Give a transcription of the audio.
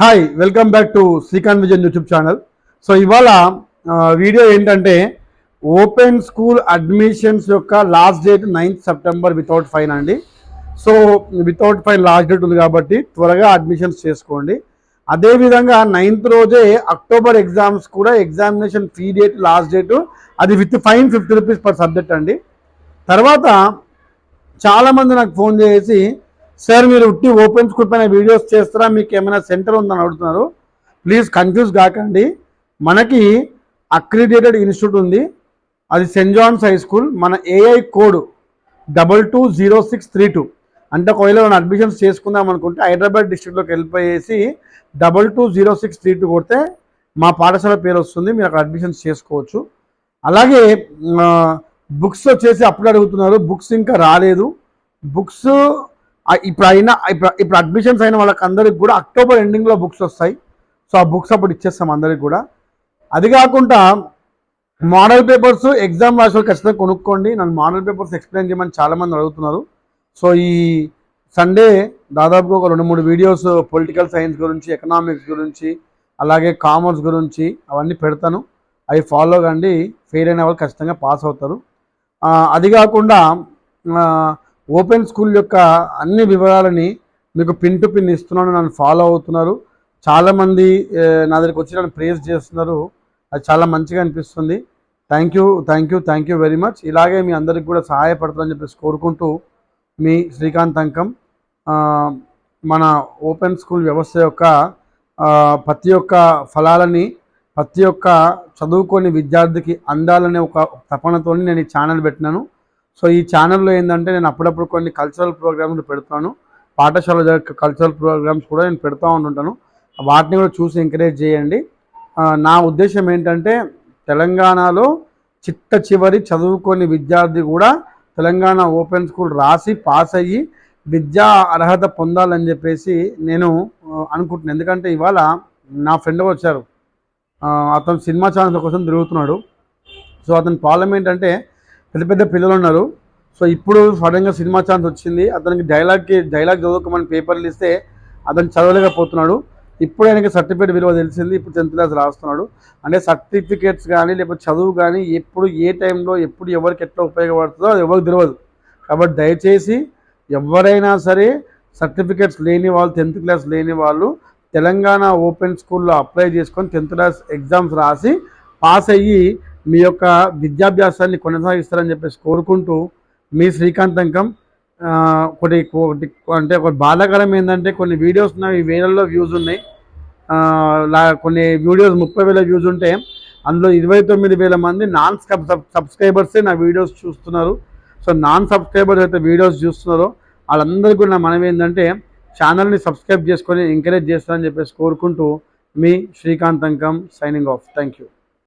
Hi welcome back to Srikanth Vijayan YouTube channel. So ఇవాళ video ఏంటంటే open school admissions యొక్క last date 9th September without fine అండి. So without fine last date ఉంది కాబట్టి త్వరగా admissions చేసుకోండి. అదేవిధంగా 9th రోజే అక్టోబర్ ఎగ్జామ్స్ కూడా examination fee date last date, అది with fine 50 rupees per subject అండి. తర్వాత చాలామంది నాకు ఫోన్ చేసి సార్ మీరు ఉట్టి ఓపెన్ స్కూల్ పైన వీడియోస్ చేస్తారా, మీకు ఏమైనా సెంటర్ ఉందని అడుగుతున్నారు. ప్లీజ్ కన్ఫ్యూజ్ కాకండి. మనకి అక్రిడిటెడ్ ఇన్స్టిట్యూట్ ఉంది, అది సెయింట్ జాన్స్ హై స్కూల్. మన ఏఐ కోడ్ 220632. అంటే ఒకవేళ మనం అడ్మిషన్స్ చేసుకుందాం అనుకుంటే హైదరాబాద్ డిస్ట్రిక్ట్లోకి వెళ్ళిపోయేసి 220632 కొడితే మా పాఠశాల పేరు వస్తుంది, మీరు అక్కడ అడ్మిషన్స్ చేసుకోవచ్చు. అలాగే బుక్స్ వచ్చేసి అప్పుడు అడుగుతున్నారు, బుక్స్ ఇంకా రాలేదు. బుక్స్ ఇప్పుడు అడ్మిషన్స్ అయిన వాళ్ళకి అందరికి కూడా అక్టోబర్ ఎండింగ్లో బుక్స్ వస్తాయి. సో ఆ బుక్స్ అప్పుడు ఇచ్చేస్తాం అందరికి కూడా. అది కాకుండా మోడల్ పేపర్స్ ఎగ్జామ్ రాసే ఖచ్చితంగా కొనుక్కోండి. నన్ను మోడల్ పేపర్స్ ఎక్స్ప్లెయిన్ చేయమని చాలామంది అడుగుతున్నారు. సో ఈ సండే దాదాపుగా ఒక 2-3 వీడియోస్ పొలిటికల్ సైన్స్ గురించి, ఎకనామిక్స్ గురించి, అలాగే కామర్స్ గురించి అవన్నీ పెడతాను. అవి ఫాలో కండి. ఫెయిల్ అయిన వాళ్ళు ఖచ్చితంగా పాస్ అవుతారు. అది కాకుండా ఓపెన్ స్కూల్ యొక్క అన్ని వివరాలని మీకు పిన్ టు పిన్ ఇస్తున్నాను. నన్ను ఫాలో అవుతున్నారు. చాలామంది నా దగ్గరికి వచ్చి నన్ను ప్రేజ్ చేస్తున్నారు. అది చాలా మంచిగా అనిపిస్తుంది. Thank you very much. ఇలాగే మీ అందరికి కూడా సహాయపడతారని చెప్పేసి కోరుకుంటూ మీ శ్రీకాంత్ అంకం. మన ఓపెన్ స్కూల్ వ్యవస్థ యొక్క ప్రతి ఒక్క ఫలాలని ప్రతి ఒక్క చదువుకొని విద్యార్థికి అందాలనే ఒక తపనతో నేను ఈ ఛానల్ పెట్టినాను. సో ఈ ఛానల్లో ఏంటంటే నేను అప్పుడప్పుడు కొన్ని కల్చరల్ ప్రోగ్రామ్స్ పెడుతున్నాను. పాఠశాల కల్చరల్ ప్రోగ్రామ్స్ కూడా నేను పెడతా ఉంటుంటాను. వాటిని కూడా చూసి ఎంకరేజ్ చేయండి. నా ఉద్దేశం ఏంటంటే తెలంగాణలో చిట్ట చివరి చదువుకొని విద్యార్థి కూడా తెలంగాణ ఓపెన్ స్కూల్ రాసి పాస్ అయ్యి విద్యా అర్హత పొందాలని చెప్పేసి నేను అనుకుంటున్నాను. ఎందుకంటే ఇవాళ నా ఫ్రెండ్ వచ్చారు, అతను సినిమా ఛానల్ కోసం తిరుగుతున్నాడు. సో అతని ప్రాబ్లం ఏంటంటే పెద్ద పెద్ద పిల్లలు ఉన్నారు. సో ఇప్పుడు సడన్గా సినిమా ఛాన్స్ వచ్చింది. అతనికి డైలాగ్ చదువుకోమని పేపర్లు ఇస్తే అతను చదవలేకపోతున్నాడు. ఇప్పుడు ఆయనకి సర్టిఫికేట్ విలువ తెలిసింది. ఇప్పుడు 10th క్లాస్ రాస్తున్నాడు. అంటే సర్టిఫికేట్స్ కానీ లేకపోతే చదువు కానీ ఎప్పుడు ఏ టైంలో ఎప్పుడు ఎవరికి ఎట్లా ఉపయోగపడుతుందో అది ఎవరికి తెలియదు. కాబట్టి దయచేసి ఎవరైనా సరే సర్టిఫికేట్స్ లేని వాళ్ళు, 10th క్లాస్ లేని వాళ్ళు తెలంగాణ ఓపెన్ స్కూల్లో అప్లై చేసుకొని 10th క్లాస్ ఎగ్జామ్స్ రాసి పాస్ అయ్యి మీ యొక్క విద్యాభ్యాసాన్ని కొనసాగిస్తారని చెప్పేసి కోరుకుంటూ మీ శ్రీకాంత్ అంకం. అంటే ఒక బాధాకరం ఏంటంటే కొన్ని వీడియోస్ ఉన్నాయి, వేలల్లో వ్యూస్ ఉన్నాయి. కొన్ని వీడియోస్ 30,000 వ్యూస్ ఉంటే అందులో 29,000 మంది నాన్ సబ్స్క్రైబర్సే నా వీడియోస్ చూస్తున్నారు. సో నాన్ సబ్స్క్రైబర్స్ అయితే వీడియోస్ చూస్తున్నారో వాళ్ళందరికీ కూడా నా మనవి ఏంటంటే ఛానల్ని సబ్స్క్రైబ్ చేసుకొని ఎంకరేజ్ చేస్తారని చెప్పేసి కోరుకుంటూ మీ శ్రీకాంత్ అంకం సైనింగ్ ఆఫ్. Thank you.